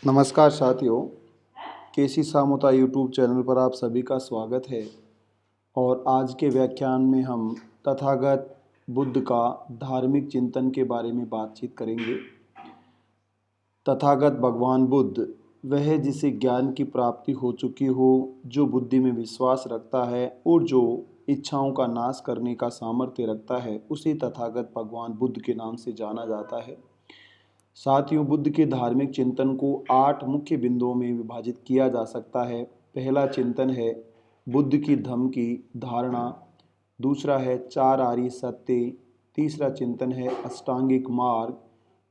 नमस्कार साथियों, केसी Samota YouTube channel पर आप सभी का स्वागत है। और आज के व्याख्यान में हम तथागत बुद्ध का धार्मिक चिंतन के बारे में बातचीत करेंगे। तथागत भगवान बुद्ध वह जिसे ज्ञान की प्राप्ति हो चुकी हो, जो बुद्धि में विश्वास रखता है और जो इच्छाओं का नाश करने का सामर्थ्य रखता है, उसे तथागत भगवान बुद्ध के नाम से जाना जाता है। साथियों, बुद्ध के धार्मिक चिंतन को 8 मुख्य बिंदुओं में विभाजित किया जा सकता है। पहला चिंतन है बुद्ध की धम्म की धारणा, दूसरा है 4 आर्य सत्य, तीसरा चिंतन है अष्टांगिक मार्ग,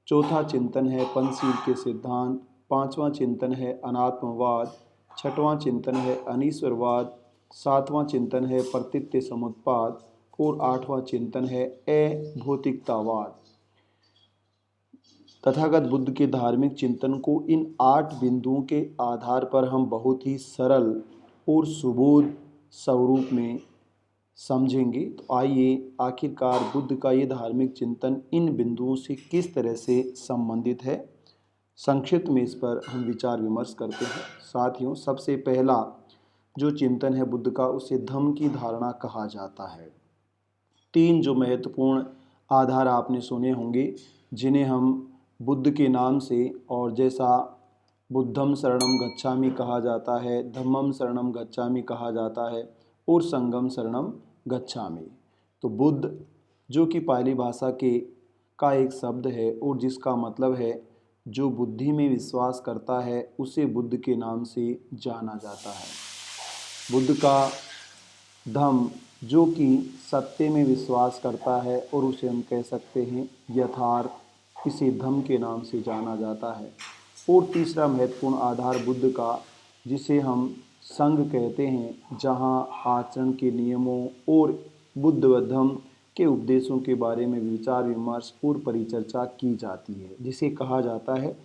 चौथा चिंतन है पंचशील के सिद्धांत, पांचवा चिंतन है अनात्मवाद, छठवां चिंतन है अनीश्वरवाद, सातवां चिंतन है प्रतीत्य समुत्पाद और आठवां चिंतन है अभौतिकतावाद। तथागत बुद्ध के धार्मिक चिंतन को इन 8 बिंदुओं के आधार पर हम बहुत ही सरल और सुबोध स्वरूप में समझेंगे। तो आइए, आखिरकार बुद्ध का ये धार्मिक चिंतन इन बिंदुओं से किस तरह से संबंधित है, संक्षिप्त में इस पर हम विचार विमर्श करते हैं। साथियों, सबसे पहला जो चिंतन है बुद्ध का, उसे धम्म की धारणा कहा जाता है। 3 जो महत्वपूर्ण आधार आपने सुने होंगे, जिन्हें हम बुद्ध के नाम से, और जैसा बुद्धम शरणम गच्छामि कहा जाता है, धम्मम शरणम गच्छामि कहा जाता है और संघम शरणम गच्छामि। तो बुद्ध जो कि पाली भाषा का एक शब्द है और जिसका मतलब है जो बुद्धि में विश्वास करता है, उसे बुद्ध के नाम से जाना जाता है। बुद्ध का धम्म जो कि सत्य में विश्वास करता है और उसे हम कह सकते हैं यथार्थ, इसे धम्म के नाम से जाना जाता है। और तीसरा महत्वपूर्ण आधार बुद्ध का, जिसे हम संघ कहते हैं, जहां आचरण के नियमों और बुद्ध व धम्म के उपदेशों के बारे में विचार विमर्श और परिचर्चा की जाती है, जिसे कहा जाता है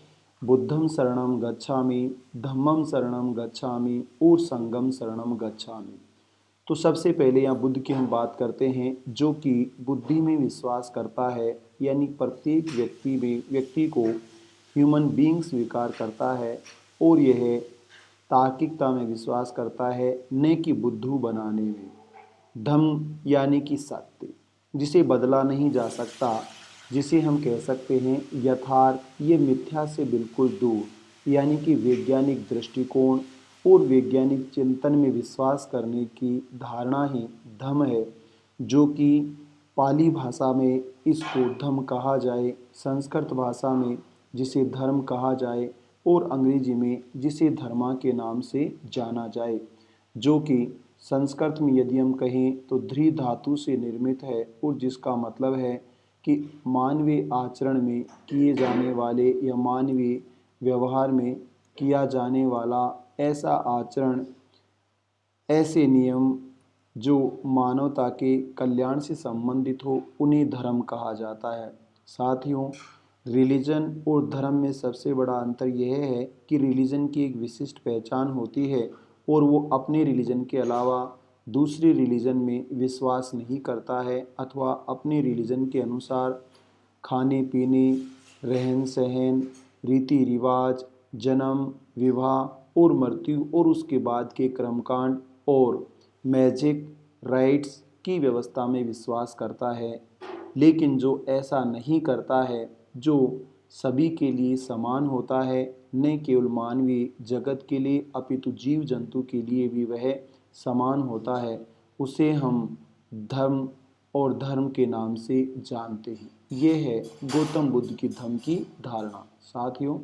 बुद्धम शरणम गच्छामि, धम्मम शरणम गच्छामि और संघम शरणम गच्छामि। तो सबसे पहले यहाँ बुद्ध की हम बात करते हैं, जो कि बुद्धि में विश्वास करता है, यानी प्रत्येक व्यक्ति को ह्यूमन बीइंग स्वीकार करता है और यह तार्किकता में विश्वास करता है, न कि बुद्धू बनाने में। धम्म यानी कि सत्य, जिसे बदला नहीं जा सकता, जिसे हम कह सकते हैं यथार्थ, ये मिथ्या से बिल्कुल दूर, यानी कि वैज्ञानिक दृष्टिकोण और वैज्ञानिक चिंतन में विश्वास करने की धारणा ही धम्म है, जो कि पाली भाषा में इसको धम्म कहा जाए, संस्कृत भाषा में जिसे धर्म कहा जाए और अंग्रेजी में जिसे धर्मा के नाम से जाना जाए, जो कि संस्कृत में यदि हम कहें तो ध्री धातु से निर्मित है और जिसका मतलब है कि मानवीय आचरण में किए जाने वाले या मानवीय व्यवहार में किया जाने वाला ऐसा आचरण, ऐसे नियम जो मानवता के कल्याण से संबंधित हो, उन्हें धर्म कहा जाता है। साथियों, रिलीजन और धर्म में सबसे बड़ा अंतर यह है कि रिलीजन की एक विशिष्ट पहचान होती है और वो अपने रिलीजन के अलावा दूसरे रिलीजन में विश्वास नहीं करता है, अथवा अपने रिलीजन के अनुसार खाने पीने, रहन सहन, रीति रिवाज, जन्म, विवाह और मृत्यु और उसके बाद के कर्मकांड और मैजिक राइट्स की व्यवस्था में विश्वास करता है। लेकिन जो ऐसा नहीं करता है, जो सभी के लिए समान होता है, न केवल मानवीय जगत के लिए अपितु जीव जंतु के लिए भी वह समान होता है, उसे हम धर्म और धर्म के नाम से जानते हैं। ये है गौतम बुद्ध की धम्म की धारणा। साथियों,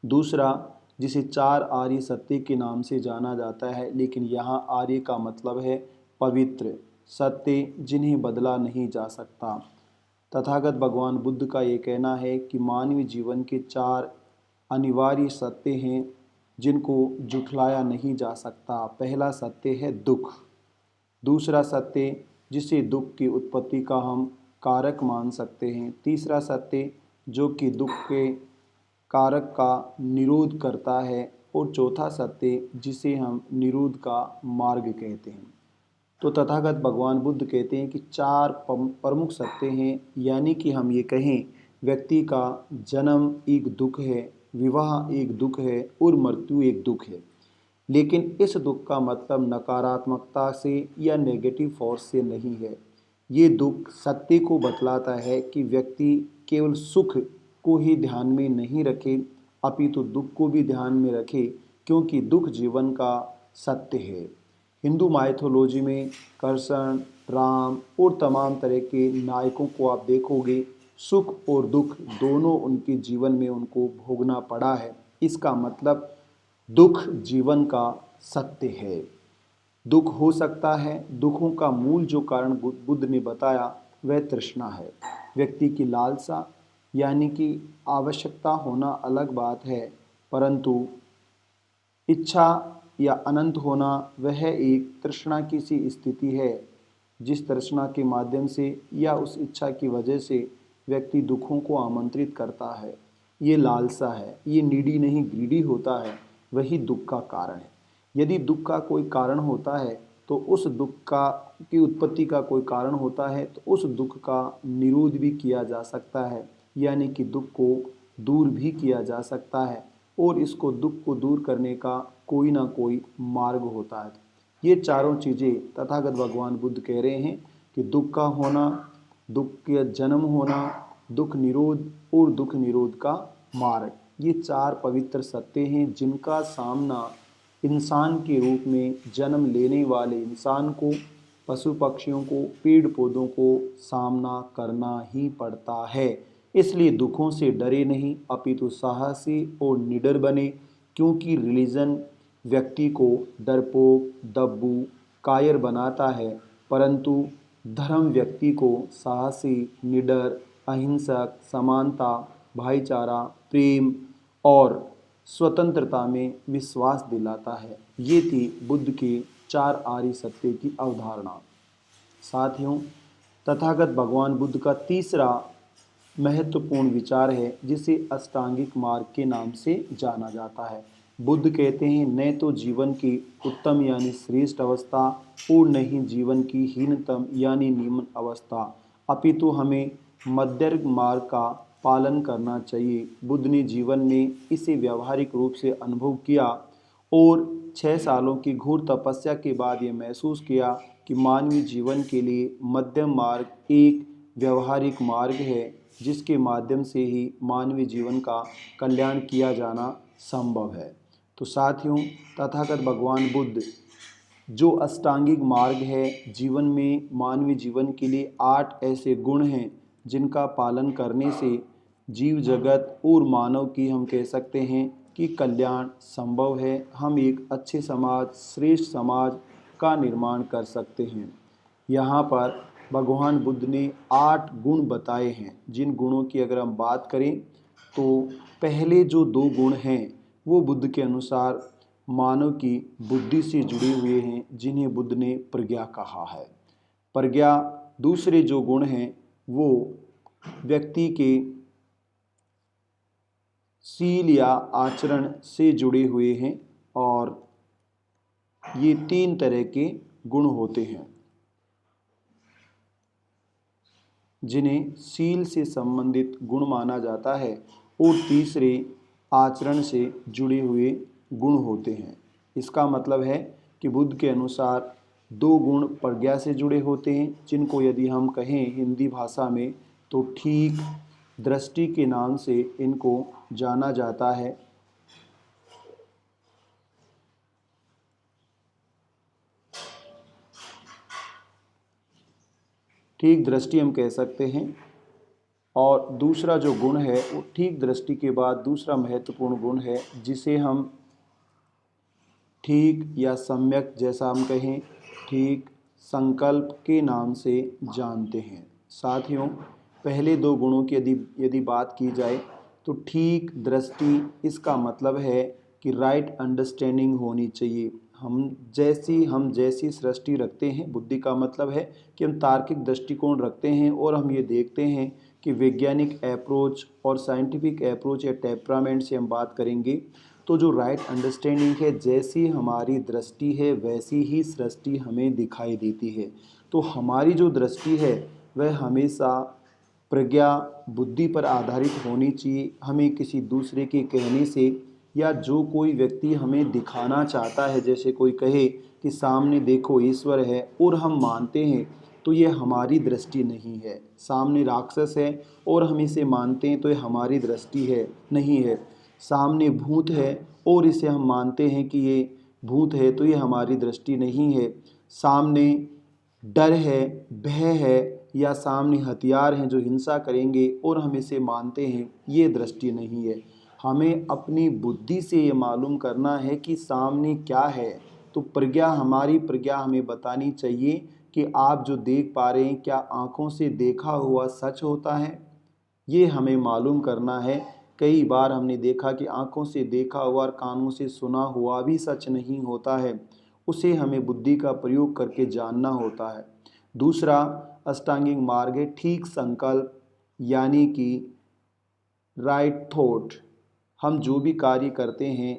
दूसरा, जिसे 4 आर्य सत्य के नाम से जाना जाता है, लेकिन यहाँ आर्य का मतलब है पवित्र, सत्य जिन्हें बदला नहीं जा सकता। तथागत भगवान बुद्ध का ये कहना है कि मानवीय जीवन के 4 अनिवार्य सत्य हैं, जिनको जुठलाया नहीं जा सकता। पहला सत्य है दुख, दूसरा सत्य जिसे दुख की उत्पत्ति का हम कारक मान सकते हैं, तीसरा सत्य जो कि दुख के कारक का निरोध करता है, और चौथा सत्य जिसे हम निरोध का मार्ग कहते हैं। तो तथागत भगवान बुद्ध कहते हैं कि 4 प्रमुख सत्य हैं, यानी कि हम ये कहें व्यक्ति का जन्म एक दुख है, विवाह एक दुख है और मृत्यु एक दुख है। लेकिन इस दुख का मतलब नकारात्मकता से या नेगेटिव फोर्स से नहीं है। ये दुख सत्य को बतलाता है कि व्यक्ति केवल सुख को ही ध्यान में नहीं रखे, अपितु दुख को भी ध्यान में रखे, क्योंकि दुख जीवन का सत्य है। हिंदू माइथोलॉजी में कृष्ण, राम और तमाम तरह के नायकों को आप देखोगे, सुख और दुख दोनों उनके जीवन में उनको भोगना पड़ा है। इसका मतलब दुख जीवन का सत्य है। दुख हो सकता है, दुखों का मूल जो कारण बुद्ध ने बताया वह तृष्णा है। व्यक्ति की लालसा यानी कि आवश्यकता होना अलग बात है, परंतु इच्छा या अनंत होना वह एक तृष्णा की सी स्थिति है, जिस तृष्णा के माध्यम से या उस इच्छा की वजह से व्यक्ति दुखों को आमंत्रित करता है। ये लालसा है, ये नीडी नहीं ग्रीडी होता है, वही दुख का कारण है। यदि दुख का कोई कारण होता है तो उस दुख का की उत्पत्ति का कोई कारण होता है तो उस दुख का निरोध भी किया जा सकता है, यानी कि दुख को दूर भी किया जा सकता है, और इसको दुख को दूर करने का कोई ना कोई मार्ग होता है। ये चारों चीज़ें तथागत भगवान बुद्ध कह रहे हैं कि दुख का होना, दुख के जन्म होना, दुख निरोध और दुख निरोध का मार्ग, ये चार पवित्र सत्य हैं जिनका सामना इंसान के रूप में जन्म लेने वाले इंसान को, पशु पक्षियों को, पेड़ पौधों को सामना करना ही पड़ता है। इसलिए दुखों से डरे नहीं, अपितु साहसी और निडर बने, क्योंकि रिलीजन व्यक्ति को डरपोक, दब्बू, कायर बनाता है, परंतु धर्म व्यक्ति को साहसी, निडर, अहिंसक, समानता, भाईचारा, प्रेम और स्वतंत्रता में विश्वास दिलाता है। ये थी बुद्ध के चार आर्य सत्य की अवधारणा। साथियों, तथागत भगवान बुद्ध का तीसरा महत्वपूर्ण विचार है जिसे अष्टांगिक मार्ग के नाम से जाना जाता है। बुद्ध कहते हैं न तो जीवन की उत्तम यानी श्रेष्ठ अवस्था और न ही जीवन की हीनतम यानी निम्न अवस्था, अपितु हमें मध्यम मार्ग का पालन करना चाहिए। बुद्ध ने जीवन में इसे व्यावहारिक रूप से अनुभव किया और 6 सालों की घोर तपस्या के बाद ये महसूस किया कि मानवीय जीवन के लिए मध्यम मार्ग एक व्यावहारिक मार्ग है, जिसके माध्यम से ही मानवीय जीवन का कल्याण किया जाना संभव है। तो साथियों, तथागत भगवान बुद्ध जो अष्टांगिक मार्ग है, जीवन में मानवीय जीवन के लिए 8 ऐसे गुण हैं जिनका पालन करने से जीव जगत और मानव की हम कह सकते हैं कि कल्याण संभव है। हम एक अच्छे समाज, श्रेष्ठ समाज का निर्माण कर सकते हैं। यहाँ पर भगवान बुद्ध ने 8 गुण बताए हैं, जिन गुणों की अगर हम बात करें तो पहले जो 2 गुण हैं वो बुद्ध के अनुसार मानव की बुद्धि से जुड़े हुए हैं, जिन्हें बुद्ध ने प्रज्ञा कहा है। प्रज्ञा दूसरे जो गुण हैं वो व्यक्ति के शील या आचरण से जुड़े हुए हैं, और ये 3 तरह के गुण होते हैं जिन्हें शील से संबंधित गुण माना जाता है, और तीसरे आचरण से जुड़े हुए गुण होते हैं। इसका मतलब है कि बुद्ध के अनुसार 2 गुण प्रज्ञा से जुड़े होते हैं, जिनको यदि हम कहें हिंदी भाषा में तो ठीक दृष्टि के नाम से इनको जाना जाता है। ठीक दृष्टि हम कह सकते हैं। और दूसरा जो गुण है वो ठीक दृष्टि के बाद दूसरा महत्वपूर्ण गुण है जिसे हम ठीक या सम्यक, जैसा हम कहें ठीक संकल्प के नाम से जानते हैं। साथियों, पहले 2 गुणों की यदि बात की जाए तो ठीक दृष्टि, इसका मतलब है कि राइट अंडरस्टैंडिंग होनी चाहिए। हम जैसी सृष्टि रखते हैं, बुद्धि का मतलब है कि हम तार्किक दृष्टिकोण रखते हैं और हम ये देखते हैं कि वैज्ञानिक अप्रोच और साइंटिफिक अप्रोच या टेम्परामेंट से हम बात करेंगे तो जो राइट अंडरस्टैंडिंग है, जैसी हमारी दृष्टि है वैसी ही सृष्टि हमें दिखाई देती है। तो हमारी जो दृष्टि है वह हमेशा प्रज्ञा बुद्धि पर आधारित होनी चाहिए। हमें किसी दूसरे के कहने से या जो कोई व्यक्ति हमें दिखाना चाहता है, जैसे कोई कहे कि सामने देखो ईश्वर है और हम मानते हैं, तो ये हमारी दृष्टि नहीं है। सामने राक्षस है और हम इसे मानते हैं तो ये हमारी दृष्टि है नहीं है। सामने भूत है और इसे हम मानते हैं कि ये भूत है तो ये हमारी दृष्टि नहीं है। सामने डर है, भय है या सामने हथियार हैं जो हिंसा करेंगे और हम इसे मानते हैं, ये दृष्टि नहीं है। हमें अपनी बुद्धि से ये मालूम करना है कि सामने क्या है। तो प्रज्ञा, हमारी प्रज्ञा हमें बतानी चाहिए कि आप जो देख पा रहे हैं क्या आँखों से देखा हुआ सच होता है, ये हमें मालूम करना है। कई बार हमने देखा कि आँखों से देखा हुआ और कानों से सुना हुआ भी सच नहीं होता है, उसे हमें बुद्धि का प्रयोग करके जानना होता है। दूसरा अष्टांगिक मार्ग है ठीक संकल्प, यानी कि राइट थॉट। हम जो भी कार्य करते हैं,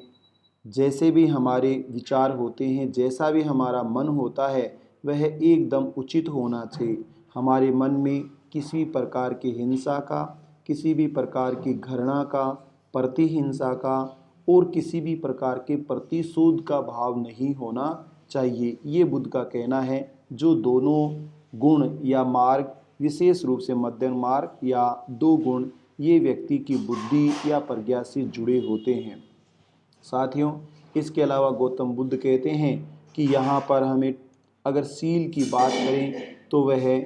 जैसे भी हमारे विचार होते हैं, जैसा भी हमारा मन होता है, वह एकदम उचित होना चाहिए। हमारे मन में किसी प्रकार की हिंसा का, किसी भी प्रकार की घृणा का, प्रतिहिंसा का और किसी भी प्रकार के प्रतिशोध का भाव नहीं होना चाहिए। ये बुद्ध का कहना है। जो दोनों गुण या मार्ग, विशेष रूप से मध्यम मार्ग या दो गुण, ये व्यक्ति की बुद्धि या प्रज्ञा से जुड़े होते हैं। साथियों, इसके अलावा गौतम बुद्ध कहते हैं कि यहाँ पर हमें अगर सील की बात करें तो वह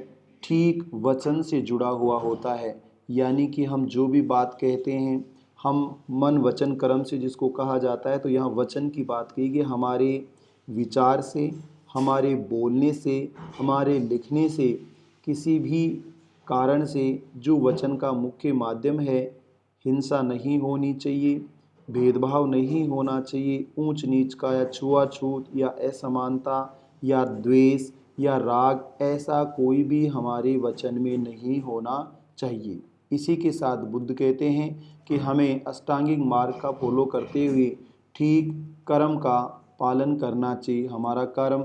ठीक वचन से जुड़ा हुआ होता है। यानी कि हम जो भी बात कहते हैं, हम मन वचन कर्म से जिसको कहा जाता है, तो यहाँ वचन की बात की गई। हमारे विचार से, हमारे बोलने से, हमारे लिखने से, किसी भी कारण से जो वचन का मुख्य माध्यम है, हिंसा नहीं होनी चाहिए, भेदभाव नहीं होना चाहिए, ऊंच नीच का या छुआछूत या असमानता या द्वेष या राग, ऐसा कोई भी हमारे वचन में नहीं होना चाहिए। इसी के साथ बुद्ध कहते हैं कि हमें अष्टांगिक मार्ग का फॉलो करते हुए ठीक कर्म का पालन करना चाहिए। हमारा कर्म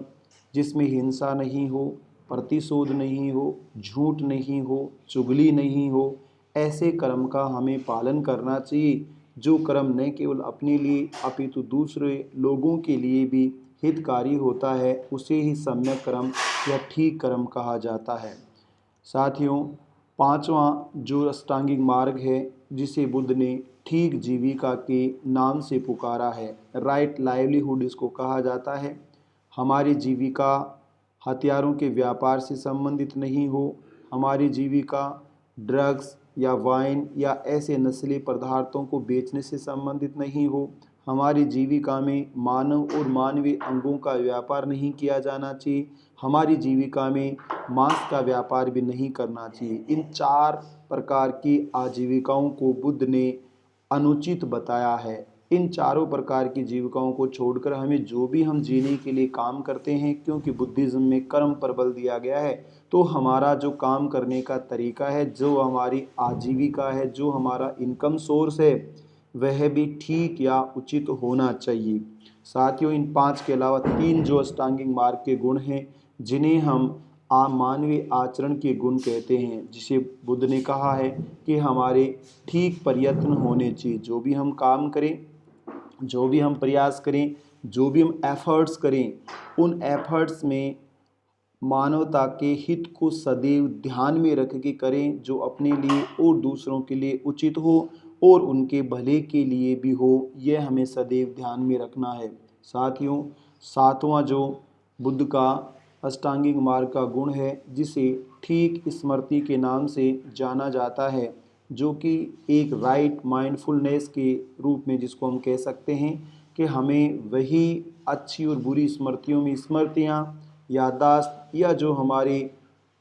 जिसमें हिंसा नहीं हो, प्रतिशोध नहीं हो, झूठ नहीं हो, चुगली नहीं हो, ऐसे कर्म का हमें पालन करना चाहिए। जो कर्म न केवल अपने लिए अपितु दूसरे लोगों के लिए भी हितकारी होता है, उसे ही सम्यक कर्म या ठीक कर्म कहा जाता है। साथियों, पांचवा जो अष्टांगिक मार्ग है, जिसे बुद्ध ने ठीक जीविका के नाम से पुकारा है, राइट लाइवलीहुड इसको कहा जाता है। हमारी जीविका हथियारों के व्यापार से संबंधित नहीं हो, हमारी जीविका ड्रग्स या वाइन या ऐसे नस्ली पदार्थों को बेचने से संबंधित नहीं हो, हमारी जीविका में मानव और मानवीय अंगों का व्यापार नहीं किया जाना चाहिए, हमारी जीविका में मांस का व्यापार भी नहीं करना चाहिए। इन चार प्रकार की आजीविकाओं को बुद्ध ने अनुचित बताया है। इन चारों प्रकार की जीविकाओं को छोड़कर हमें जो भी हम जीने के लिए काम करते हैं, क्योंकि बुद्धिज़्म में कर्म पर बल दिया गया है, तो हमारा जो काम करने का तरीका है, जो हमारी आजीविका है, जो हमारा इनकम सोर्स है, वह भी ठीक या उचित होना चाहिए। साथियों, इन पांच के अलावा तीन जो अष्टांगिक मार्ग के गुण हैं, जिन्हें हम मानवीय आचरण के गुण कहते हैं, जिसे बुद्ध ने कहा है कि हमारे ठीक प्रयत्न होने चाहिए। जो भी हम काम करें, जो भी हम प्रयास करें, जो भी हम एफर्ट्स करें, उन एफर्ट्स में मानवता के हित को सदैव ध्यान में रख के करें, जो अपने लिए और दूसरों के लिए उचित हो और उनके भले के लिए भी हो, यह हमें सदैव ध्यान में रखना है। साथियों, सातवां जो बुद्ध का अष्टांगिक मार्ग का गुण है, जिसे ठीक स्मृति के नाम से जाना जाता है, जो कि एक राइट माइंडफुलनेस के रूप में जिसको हम कह सकते हैं कि हमें वही अच्छी और बुरी स्मृतियों में स्मृतियाँ, याददाश्त या जो हमारे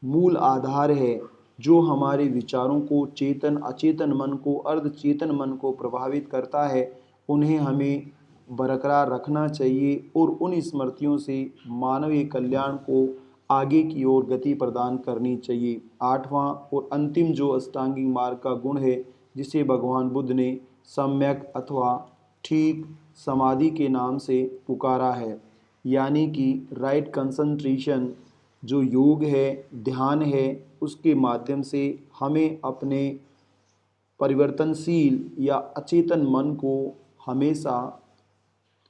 मूल आधार है, जो हमारे विचारों को, चेतन अचेतन मन को, अर्धचेतन मन को प्रभावित करता है, उन्हें हमें बरकरार रखना चाहिए और उन स्मृतियों से मानवीय कल्याण को आगे की ओर गति प्रदान करनी चाहिए। आठवां और अंतिम जो अष्टांगिक मार्ग का गुण है, जिसे भगवान बुद्ध ने सम्यक अथवा ठीक समाधि के नाम से पुकारा है, यानी कि राइट कंसंट्रेशन जो योग है, ध्यान है, उसके माध्यम से हमें अपने परिवर्तनशील या अचेतन मन को हमेशा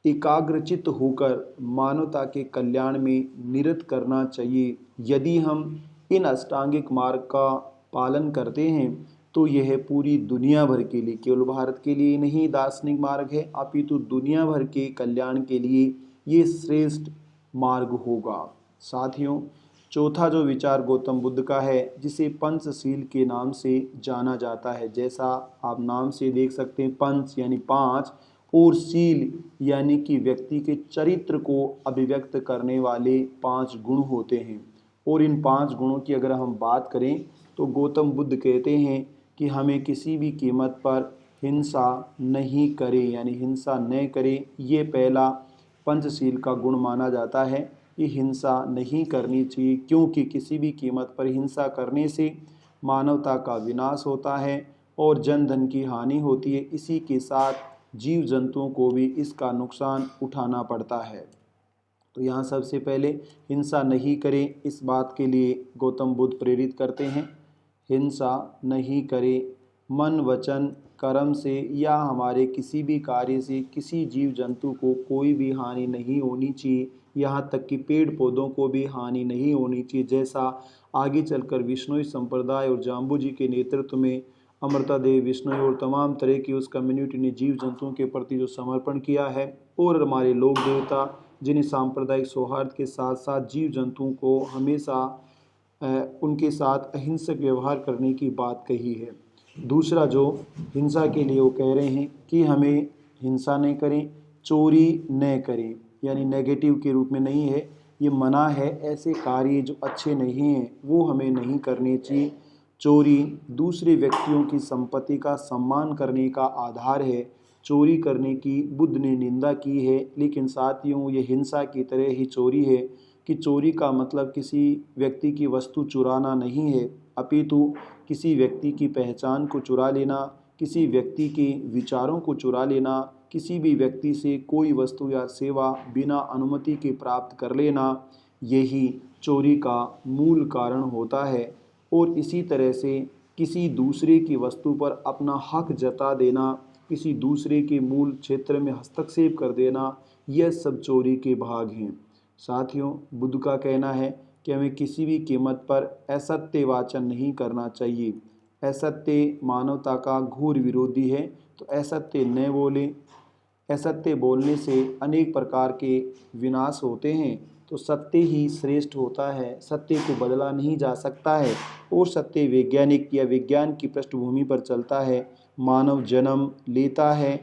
एकाग्रचित्त होकर मानवता के कल्याण में निरत करना चाहिए। यदि हम इन अष्टांगिक मार्ग का पालन करते हैं तो यह पूरी दुनिया भर के लिए, केवल भारत के लिए नहीं दार्शनिक मार्ग है, अपितु दुनिया भर के कल्याण के लिए ये श्रेष्ठ मार्ग होगा। साथियों, चौथा जो विचार गौतम बुद्ध का है, जिसे पंचशील के नाम से जाना जाता है, जैसा आप नाम से देख सकते हैं, पंच यानी पांच और शील यानी कि व्यक्ति के चरित्र को अभिव्यक्त करने वाले पांच गुण होते हैं। और इन पांच गुणों की अगर हम बात करें तो गौतम बुद्ध कहते हैं कि हमें किसी भी कीमत पर हिंसा नहीं करें, यानी हिंसा न करें। ये पहला पंचशील का गुण माना जाता है कि हिंसा नहीं करनी चाहिए, क्योंकि किसी भी कीमत पर हिंसा करने से मानवता का विनाश होता है और जन धन की हानि होती है। इसी के साथ जीव जंतुओं को भी इसका नुकसान उठाना पड़ता है। तो यहाँ सबसे पहले हिंसा नहीं करें, इस बात के लिए गौतम बुद्ध प्रेरित करते हैं। हिंसा नहीं करें, मन वचन कर्म से या हमारे किसी भी कार्य से किसी जीव जंतु को कोई भी हानि नहीं होनी चाहिए, यहाँ तक कि पेड़ पौधों को भी हानि नहीं होनी चाहिए। जैसा आगे चलकर विष्णुई संप्रदाय और जाम्बू जी के नेतृत्व में अमृता देवी विष्णुई और तमाम तरह की उस कम्युनिटी ने जीव जंतुओं के प्रति जो समर्पण किया है, और हमारे लोक देवता जिन्हें सांप्रदायिक सौहार्द के साथ साथ जीव जंतुओं को हमेशा उनके साथ अहिंसक व्यवहार करने की बात कही है। दूसरा जो हिंसा के लिए वो कह रहे हैं कि हमें हिंसा नहीं करें, चोरी न करें, यानी नेगेटिव के रूप में नहीं है, ये मना है। ऐसे कार्य जो अच्छे नहीं हैं वो हमें नहीं करने चाहिए। चोरी दूसरे व्यक्तियों की संपत्ति का सम्मान करने का आधार है। चोरी करने की बुद्ध ने निंदा की है, लेकिन साथियों ये हिंसा की तरह ही चोरी है कि चोरी का मतलब किसी व्यक्ति की वस्तु चुराना नहीं है, अपितु किसी व्यक्ति की पहचान को चुरा लेना, किसी व्यक्ति के विचारों को चुरा लेना, किसी भी व्यक्ति से कोई वस्तु या सेवा बिना अनुमति के प्राप्त कर लेना, यही चोरी का मूल कारण होता है। और इसी तरह से किसी दूसरे की वस्तु पर अपना हक जता देना, किसी दूसरे के मूल क्षेत्र में हस्तक्षेप कर देना, यह सब चोरी के भाग हैं। साथियों, बुद्ध का कहना है कि हमें किसी भी कीमत पर असत्य वाचन नहीं करना चाहिए। असत्य मानवता का घोर विरोधी है, तो असत्य न बोलें। असत्य बोलने से अनेक प्रकार के विनाश होते हैं, तो सत्य ही श्रेष्ठ होता है। सत्य को बदला नहीं जा सकता है, और सत्य वैज्ञानिक या विज्ञान की पृष्ठभूमि पर चलता है। मानव जन्म लेता है,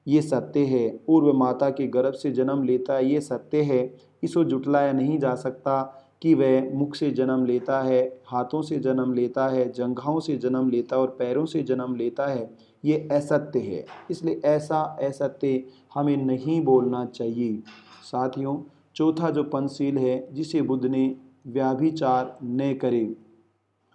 ये सत्य है, और वह माता के गर्भ से जन्म लेता है, ये सत्य है। इसको जुटलाया नहीं जा सकता कि वह मुख से जन्म लेता है, हाथों से जन्म लेता है, जंघाओं से जन्म लेता है और पैरों से जन्म लेता है, ये असत्य है। इसलिए ऐसा असत्य हमें नहीं बोलना चाहिए। साथियों, चौथा जो पंचशील है, जिसे बुद्ध ने व्यभिचार न करें,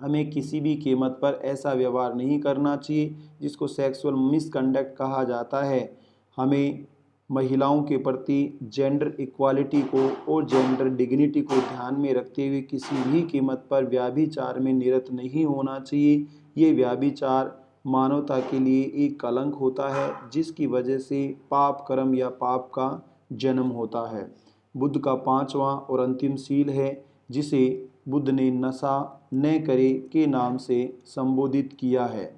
हमें किसी भी कीमत पर ऐसा व्यवहार नहीं करना चाहिए जिसको सेक्सुअल मिसकंडक्ट कहा जाता है। हमें महिलाओं के प्रति जेंडर इक्वालिटी को और जेंडर डिग्निटी को ध्यान में रखते हुए किसी भी कीमत पर व्यभिचार में निरत नहीं होना चाहिए। ये व्यभिचार मानवता के लिए एक कलंक होता है, जिसकी वजह से पाप कर्म या पाप का जन्म होता है। बुद्ध का पांचवा और अंतिम शील है, जिसे बुद्ध ने नशा न करे के नाम से संबोधित किया है।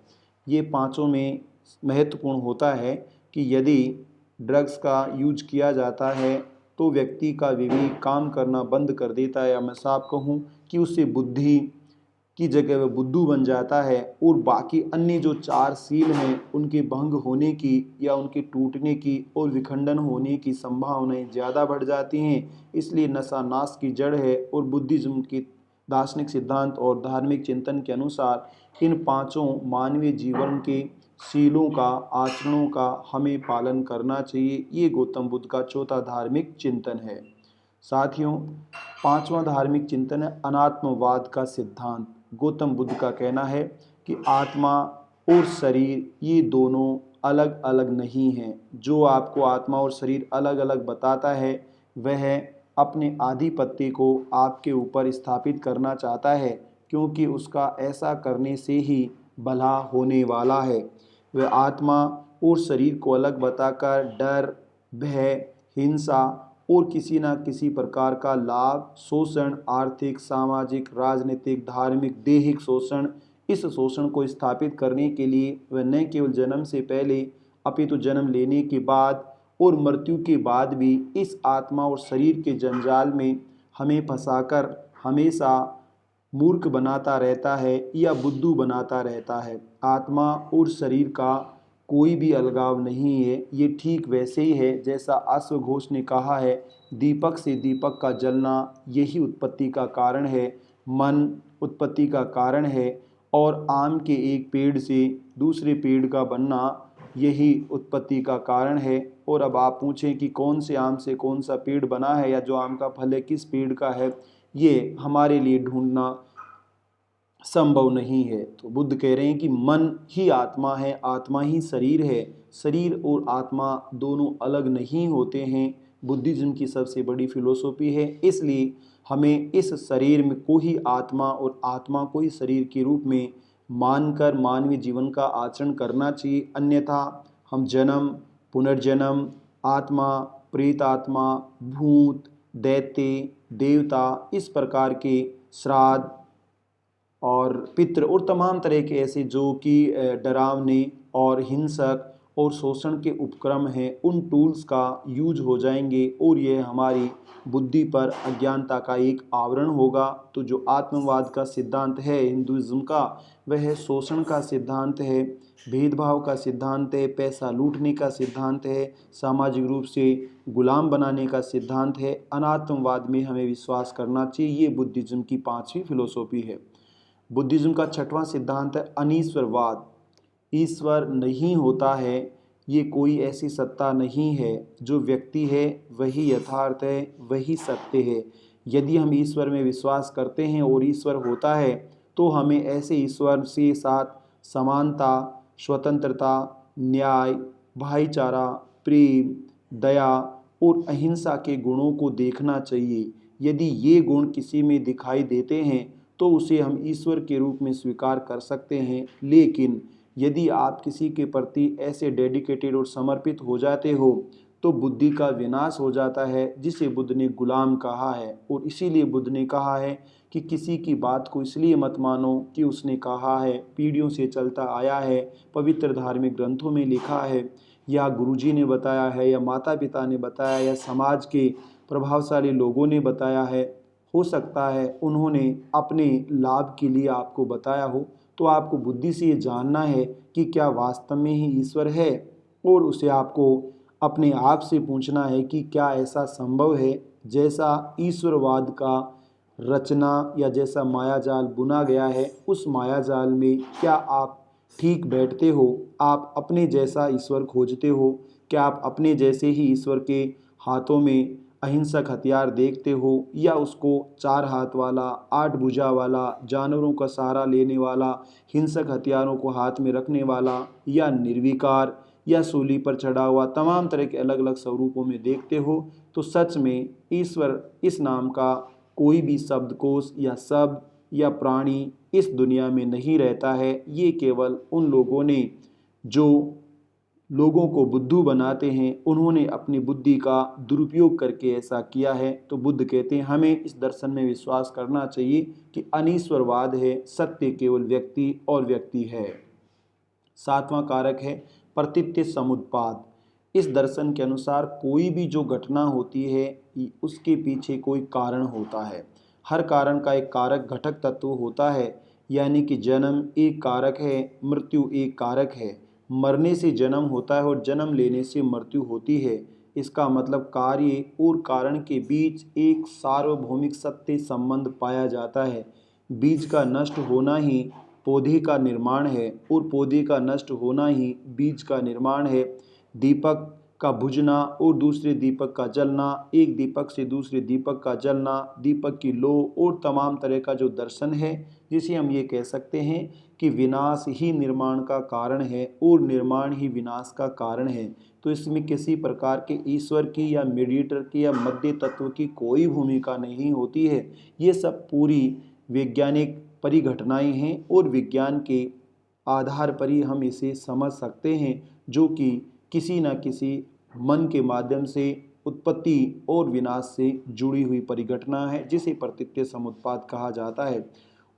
ये पांचों में महत्वपूर्ण होता है कि यदि ड्रग्स का यूज किया जाता है तो व्यक्ति का विवेक काम करना बंद कर देता है, या मैं साफ कहूँ कि उससे बुद्धि की जगह वह बुद्धू बन जाता है, और बाकी अन्य जो चार शील हैं उनके भंग होने की या उनके टूटने की और विखंडन होने की संभावनाएं ज़्यादा बढ़ जाती हैं। इसलिए नशा नाश की जड़ है, और बुद्धिज्म की दार्शनिक सिद्धांत और धार्मिक चिंतन के अनुसार इन पांचों मानवीय जीवन के शीलों का, आचरणों का हमें पालन करना चाहिए। ये गौतम बुद्ध का चौथा धार्मिक चिंतन है। साथियों, पांचवा धार्मिक चिंतन है अनात्मवाद का सिद्धांत। गौतम बुद्ध का कहना है कि आत्मा और शरीर ये दोनों अलग अलग नहीं हैं। जो आपको आत्मा और शरीर अलग अलग बताता है वह अपने आधिपत्य को आपके ऊपर स्थापित करना चाहता है, क्योंकि उसका ऐसा करने से ही भला होने वाला है। वह आत्मा और शरीर को अलग बताकर डर, भय, हिंसा और किसी न किसी प्रकार का लाभ, शोषण, आर्थिक, सामाजिक, राजनीतिक, धार्मिक, दैहिक शोषण, इस शोषण को स्थापित करने के लिए वह न केवल जन्म से पहले अपितु जन्म लेने के बाद और मृत्यु के बाद भी इस आत्मा और शरीर के जंजाल में हमें फंसाकर हमेशा मूर्ख बनाता रहता है या बुद्धू बनाता रहता है। आत्मा और शरीर का कोई भी अलगाव नहीं है। ये ठीक वैसे ही है जैसा अश्वघोष ने कहा है, दीपक से दीपक का जलना यही उत्पत्ति का कारण है, मन उत्पत्ति का कारण है, और आम के एक पेड़ से दूसरे पेड़ का बनना यही उत्पत्ति का कारण है। और अब आप पूछें कि कौन से आम से कौन सा पेड़ बना है या जो आम का फल है किस पेड़ का है, ये हमारे लिए ढूंढना संभव नहीं है। तो बुद्ध कह रहे हैं कि मन ही आत्मा है, आत्मा ही शरीर है। शरीर और आत्मा दोनों अलग नहीं होते हैं। बुद्धिज्म की सबसे बड़ी फिलोसॉफी है। इसलिए हमें इस शरीर में को ही आत्मा और आत्मा को ही शरीर के रूप में मानकर मानवीय जीवन का आचरण करना चाहिए। अन्यथा हम जन्म, पुनर्जन्म, आत्मा, प्रेत आत्मा, भूत, दैत्य, देवता, इस प्रकार के श्राद्ध और पितृ और तमाम तरह के ऐसे जो कि डरावने और हिंसक और शोषण के उपक्रम हैं, उन टूल्स का यूज हो जाएंगे और यह हमारी बुद्धि पर अज्ञानता का एक आवरण होगा। तो जो आत्मवाद का सिद्धांत है हिंदुइज्म का, वह शोषण का सिद्धांत है, भेदभाव का सिद्धांत है, पैसा लूटने का सिद्धांत है, सामाजिक रूप से गुलाम बनाने का सिद्धांत है। अनात्मवाद में हमें विश्वास करना चाहिए। ये बुद्धिज्म की 5वीं फिलोसॉफी है। बुद्धिज्म का 6वां सिद्धांत है अनीश्वरवाद। ईश्वर नहीं होता है, ये कोई ऐसी सत्ता नहीं है। जो व्यक्ति है वही यथार्थ है, वही सत्य है। यदि हम ईश्वर में विश्वास करते हैं और ईश्वर होता है, तो हमें ऐसे ईश्वर से साथ समानता, स्वतंत्रता, न्याय, भाईचारा, प्रेम, दया और अहिंसा के गुणों को देखना चाहिए। यदि ये गुण किसी में दिखाई देते हैं तो उसे हम ईश्वर के रूप में स्वीकार कर सकते हैं। लेकिन यदि आप किसी के प्रति ऐसे डेडिकेटेड और समर्पित हो जाते हो तो बुद्धि का विनाश हो जाता है, जिसे बुद्ध ने गुलाम कहा है। और इसीलिए बुद्ध ने कहा है कि किसी की बात को इसलिए मत मानो कि उसने कहा है, पीढ़ियों से चलता आया है, पवित्र धार्मिक ग्रंथों में लिखा है, या गुरुजी ने बताया है, या माता पिता ने बताया, या समाज के प्रभावशाली लोगों ने बताया है। हो सकता है उन्होंने अपने लाभ के लिए आपको बताया हो। तो आपको बुद्धि से ये जानना है कि क्या वास्तव में ही ईश्वर है, और उसे आपको अपने आप से पूछना है कि क्या ऐसा संभव है जैसा ईश्वरवाद का रचना या जैसा मायाजाल बुना गया है, उस मायाजाल में क्या आप ठीक बैठते हो? आप अपने जैसा ईश्वर खोजते हो? क्या आप अपने जैसे ही ईश्वर के हाथों में अहिंसक हथियार देखते हो, या उसको 4 हाथ वाला, 8 भुजा वाला, जानवरों का सहारा लेने वाला, हिंसक हथियारों को हाथ में रखने वाला, या निर्विकार, या सूली पर चढ़ा हुआ, तमाम तरह के अलग अलग स्वरूपों में देखते हो? तो सच में ईश्वर इस नाम का कोई भी शब्दकोश या शब्द या प्राणी इस दुनिया में नहीं रहता है। ये केवल उन लोगों ने जो लोगों को बुद्धू बनाते हैं, उन्होंने अपनी बुद्धि का दुरुपयोग करके ऐसा किया है। तो बुद्ध कहते हैं हमें इस दर्शन में विश्वास करना चाहिए कि अनीश्वरवाद है, सत्य केवल व्यक्ति और व्यक्ति है। 7वां कारक है प्रतीत्य समुत्पाद। इस दर्शन के अनुसार कोई भी जो घटना होती है उसके पीछे कोई कारण होता है। हर कारण का एक कारक घटक तत्व होता है। यानी कि जन्म एक कारक है, मृत्यु एक कारक है। मरने से जन्म होता है और जन्म लेने से मृत्यु होती है। इसका मतलब कार्य और कारण के बीच एक सार्वभौमिक सत्य संबंध पाया जाता है। बीज का नष्ट होना ही पौधे का निर्माण है और पौधे का नष्ट होना ही बीज का निर्माण है। दीपक का बुझना और दूसरे दीपक का जलना, एक दीपक से दूसरे दीपक का जलना, दीपक की लो और तमाम तरह का जो दर्शन है, जिसे हम ये कह सकते हैं कि विनाश ही निर्माण का कारण है और निर्माण ही विनाश का कारण है। तो इसमें किसी प्रकार के ईश्वर की या मीडिएटर की या मध्य तत्व की कोई भूमिका नहीं होती है। ये सब पूरी वैज्ञानिक परिघटनाएं हैं और विज्ञान के आधार पर ही हम इसे समझ सकते हैं, जो कि किसी न किसी मन के माध्यम से उत्पत्ति और विनाश से जुड़ी हुई परिघटना है, जिसे प्रतीत्य समुत्पाद कहा जाता है।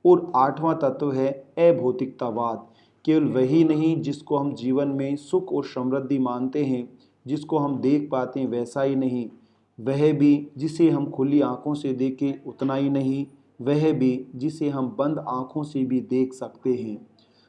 और आठवां तत्व है अभौतिकतावाद। केवल वही नहीं जिसको हम जीवन में सुख और समृद्धि मानते हैं, जिसको हम देख पाते हैं वैसा ही नहीं, वह भी जिसे हम खुली आंखों से देखें उतना ही नहीं, वह भी जिसे हम बंद आंखों से भी देख सकते हैं।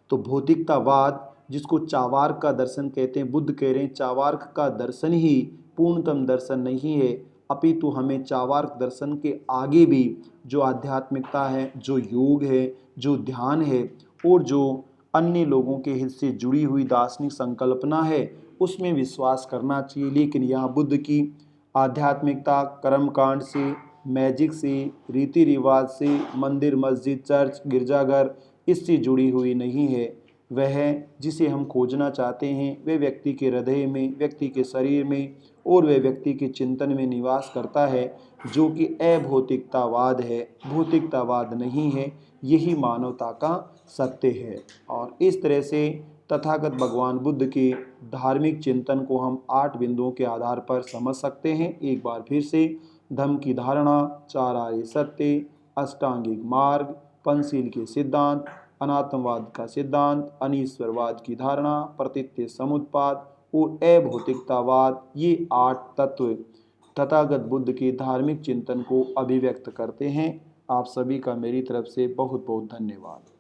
तो भौतिकतावाद, जिसको चावार्क का दर्शन कहते हैं, बुद्ध कह रहे हैं चावार्क का दर्शन ही पूर्णतम दर्शन नहीं है, अपितु हमें चावार्क दर्शन के आगे भी जो आध्यात्मिकता है, जो योग है, जो ध्यान है और जो अन्य लोगों के हित से जुड़ी हुई दार्शनिक संकल्पना है, उसमें विश्वास करना चाहिए। लेकिन यहाँ बुद्ध की आध्यात्मिकता कर्मकांड से, मैजिक से, रीति रिवाज से, मंदिर मस्जिद चर्च गिरजाघर इससे जुड़ी हुई नहीं है। वह जिसे हम खोजना चाहते हैं वह व्यक्ति के हृदय में, व्यक्ति के शरीर में और वह व्यक्ति के चिंतन में निवास करता है, जो कि अभौतिकतावाद है, भौतिकतावाद नहीं है। यही मानवता का सत्य है। और इस तरह से तथागत भगवान बुद्ध के धार्मिक चिंतन को हम 8 बिंदुओं के आधार पर समझ सकते हैं। एक बार फिर से धम्म की धारणा, चार आर्य सत्य, अष्टांगिक मार्ग, पंचशील के सिद्धांत, अनात्मवाद का सिद्धांत, अनीश्वरवाद की धारणा, प्रतीत्य समुत्पाद और अभौतिकतावाद, ये 8 तत्व तथागत बुद्ध के धार्मिक चिंतन को अभिव्यक्त करते हैं। आप सभी का मेरी तरफ से बहुत बहुत धन्यवाद।